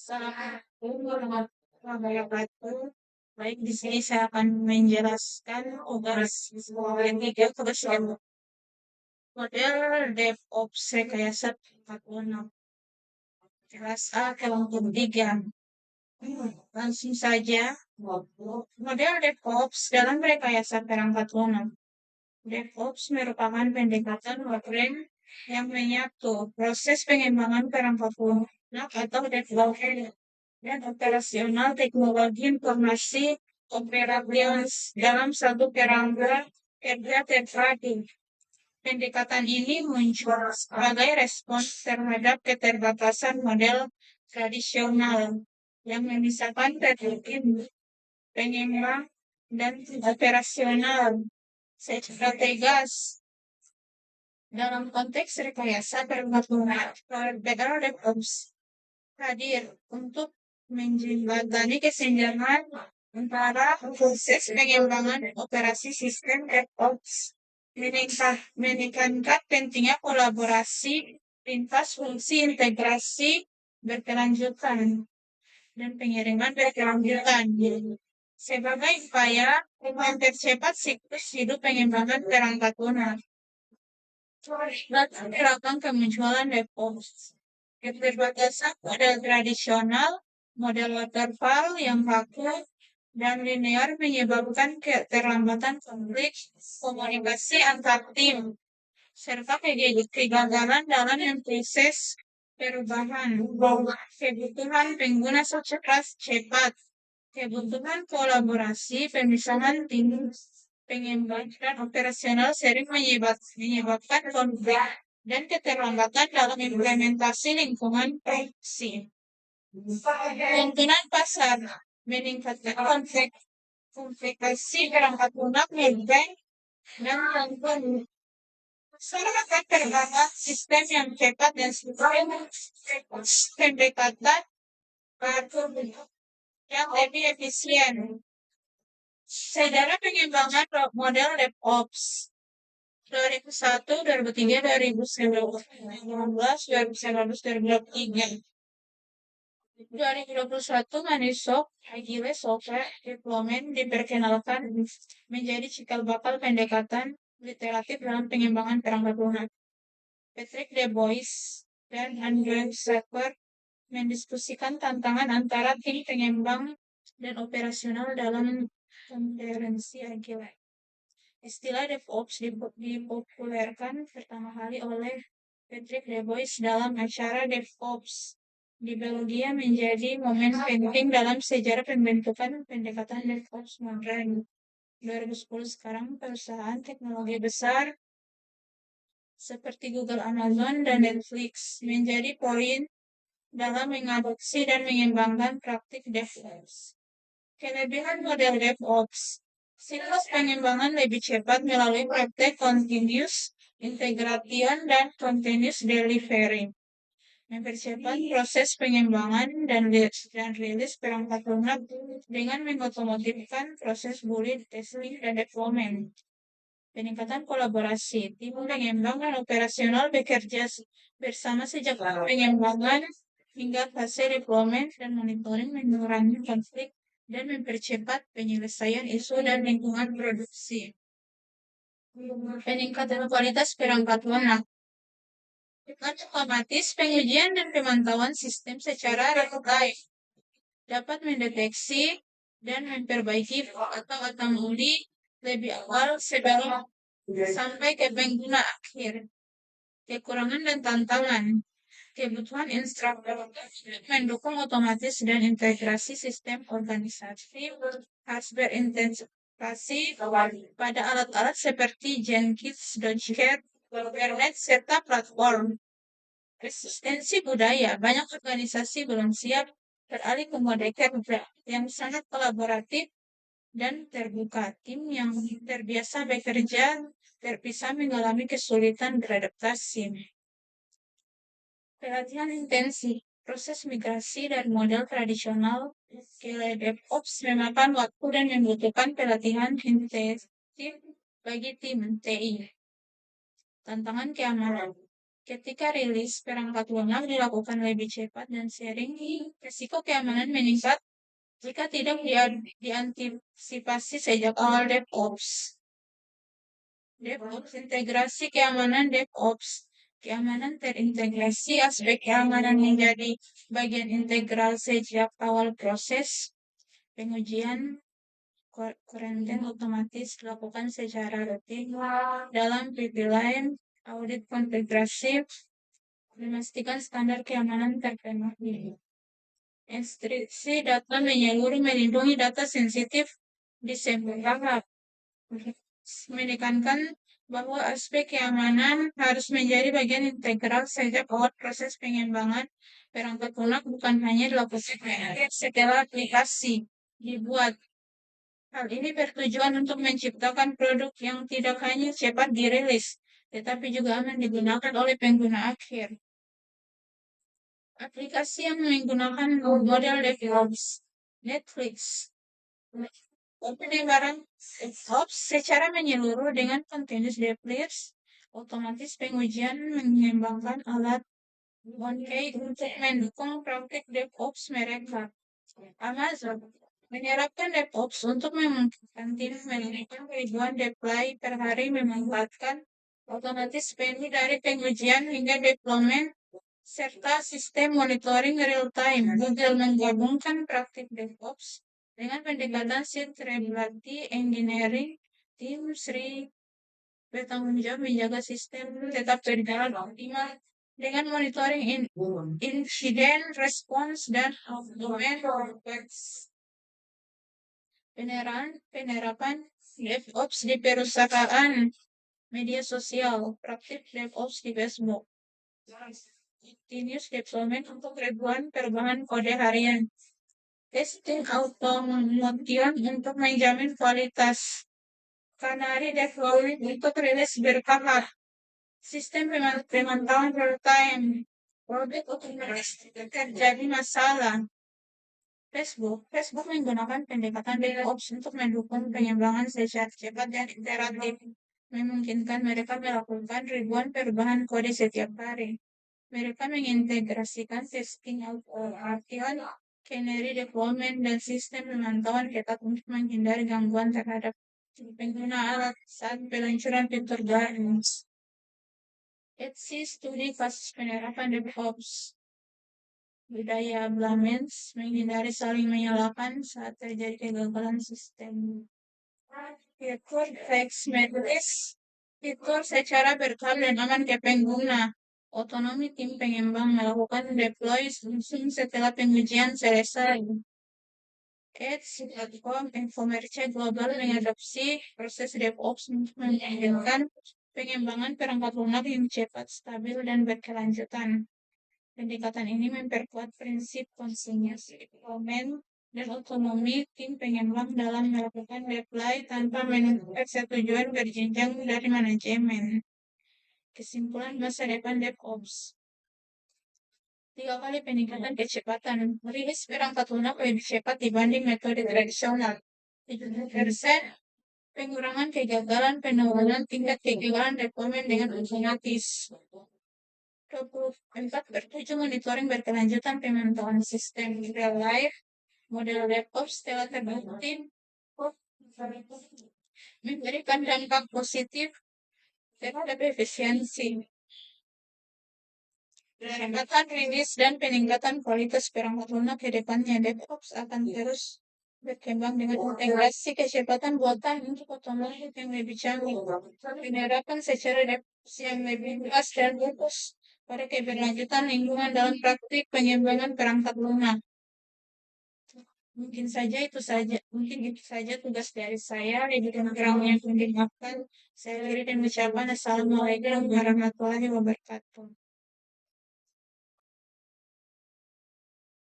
Assalamualaikum warahmatullahi wabarakatuh. Baik, di sini saya akan menjelaskan tugas yang tiga kebersihan model DevOps Rekayasa 46. Kelas A kelompok 3. Langsung saja. Model DevOps dalam rekayasa perang 46. DevOps merupakan pendekatan program yang menyatu proses pengembangan perang 46 atau development dan operasional teknologi informasi operations dalam satu kerangka kerja terpadu. Pendekatan ini muncul sebagai respons terhadap keterbatasan model tradisional yang memisahkan teknologi pengembang dan operasional secara tegas. Dalam konteks rekayasa perbedaan DevOps hadir untuk menjembatani kesenjangan antara proses pengembangan operasi sistem DevOps, menekankan pentingnya kolaborasi lintas fungsi integrasi berkelanjutan dan pengiriman berkelanjutan sebagai upaya mempercepat siklus hidup pengembangan perangkat lunak. Latar belakang kemunculan DevOps. Keterbatasan model tradisional, model waterfall yang kaku dan linear menyebabkan keterlambatan konflik komunikasi antar tim, serta kegagalan dalam proses perubahan. Kebutuhan pengguna secara cepat, kebutuhan kolaborasi, pemisahan tim pengembang dan operasional sering menyebabkan konflik dan keterlambatan dalam implementasi lingkungan produksi. Keuntungan pasar meningkatkan komplikasi perangkat lunak dan bantuan masyarakat terdapat sistem yang cepat dan sistem pendekatan yang lebih efisien. Sejarah pengembangan model DevOps 2001, 2003, 2019, 2019, 2021 Manisok Agile Software Development diperkenalkan menjadi cikal bakal pendekatan literatif dalam pengembangan perangkat lunak. Patrick DeBois dan Andrew Sacker mendiskusikan tantangan antara tim pengembang dan operasional dalam konferensi Agile. Istilah DevOps dipopulerkan pertama kali oleh Patrick DeBois dalam acara DevOps di Belgia menjadi momen penting dalam sejarah pembentukan pendekatan DevOps modern. 2010 sekarang perusahaan teknologi besar seperti Google, Amazon, dan Netflix menjadi poin dalam mengadopsi dan mengembangkan praktik DevOps. Kelebihan model DevOps. Siklus pengembangan lebih cepat melalui praktek continuous integration dan continuous delivery. Mempercepat proses pengembangan dan rilis perangkat lunak dengan mengotomotifkan proses bullet testing dan development. Peningkatan kolaborasi. Tim pengembang dan operasional bekerja bersama sejak pengembangan hingga fase development dan monitoring mengurangi konflik dan mempercepat penyelesaian isu dan lingkungan produksi. Peningkatan kualitas perangkat lunak. Dengan otomatis pengujian dan pemantauan sistem secara real time dapat mendeteksi dan memperbaiki atau anomali lebih awal sebelum sampai ke pengguna akhir. Kekurangan dan tantangan. Kebutuhan instruktur mendukung otomatis dan integrasi sistem organisasi harus berintegrasi pada alat-alat seperti Jenkins, Docker, Kubernetes, serta platform. Resistensi budaya. Banyak organisasi belum siap beralih ke model kerja yang sangat kolaboratif dan terbuka. Tim yang terbiasa bekerja terpisah mengalami kesulitan beradaptasi. Pelatihan intensif. Proses migrasi dari model tradisional ke DevOps memakan waktu dan membutuhkan pelatihan intensif bagi tim TI. Tantangan keamanan. Ketika rilis perangkat lunak dilakukan lebih cepat dan sering, risiko keamanan meningkat jika tidak diantisipasi sejak awal. DevOps, integrasi keamanan DevOps. Keamanan terintegrasi, aspek keamanan menjadi bagian integral sejak awal proses. Pengujian konten otomatis dilakukan secara rutin dalam pipeline audit konfigurasi, memastikan standar keamanan terpenuhi. Enkripsi data menyeluruh melindungi data sensitif di semua tahap. Menekankan bahwa aspek keamanan harus menjadi bagian integral sejak awal proses pengembangan perangkat lunak, bukan hanya dilakukan setelah aplikasi dibuat. Hal ini bertujuan untuk menciptakan produk yang tidak hanya cepat dirilis, tetapi juga aman digunakan oleh pengguna akhir. Aplikasi yang menggunakan model DevOps, Netflix. Penyebaran DevOps secara menyeluruh dengan continuous DevOps, otomatis pengujian mengembangkan alat OneKey untuk mendukung praktik DevOps mereka. Amazon menerapkan DevOps untuk memungkinkan tim melakukan ribuan deploy per hari, memanfaatkan otomatis penuh dari pengujian hingga deployment serta sistem monitoring real-time. Google menggabungkan praktik DevOps dengan pendekatan reliability engineering. Tim Sri bertanggung jawab menjaga sistem tetap berjalan optimal dengan monitoring insiden response dan domain request. Penerapan DevOps di perusahaan media sosial, praktik DevOps di Facebook. Continuous deployment untuk ribuan perubahan kode harian. Testing automation untuk menjamin kualitas. Canary deployment untuk rilis bertahap. Sistem pemantauan real-time. Robot otomatis terjadi masalah. Facebook menggunakan pendekatan DevOps untuk mendukung pengembangan secara cepat dan iteratif, memungkinkan mereka melakukan ribuan perubahan kode setiap hari. Mereka mengintegrasikan testing automation, canary deployment, dan sistem pemantauan ketat untuk menghindari gangguan terhadap pengguna alat saat peluncuran fitur baru. Etsy studi kasus penerapan DevOps. Budaya Blamens menghindari saling menyalahkan saat terjadi kegagalan sistem. Fitur flex matrix, fitur secara bertahap dan aman ke pengguna. Otonomi tim pengembang melakukan deploy langsung setelah pengujian selesai. Platform Infomerce Global mengadopsi proses DevOps untuk memungkinkan pengembangan perangkat lunak yang cepat, stabil, dan berkelanjutan. Pendekatan ini memperkuat prinsip konsinyasi deployment dan otonomi tim pengembang dalam melakukan deploy tanpa menunggu persetujuan berjenjang dari manajemen. Kesimpulan masa depan DevOps. 3 kali peningkatan kecepatan. Rilis perangkat lunak lebih cepat dibanding metode tradisional. 70% pengurangan kegagalan, penurunan tingkat kegagalan deployment dengan otomatis. 24/7 monitoring berkelanjutan, pemantauan sistem real life. Model DevOps telah terbukti memberikan dampak positif terhadap efisiensi, kecepatan rilis, dan peningkatan kualitas perangkat lunak. Ke depannya DevOps akan terus berkembang dengan integrasi kecepatan buatan untuk otomatis yang lebih canggih, penerapan secara DevOps yang lebih luas dan fokus pada keberlanjutan lingkungan dalam praktik pengembangan perangkat lunak. Mungkin itu saja tugas dari saya. Lebih kurangnya mungkin maafkan. Saya berikan ucapan Assalamualaikum warahmatullahi wabarakatuh.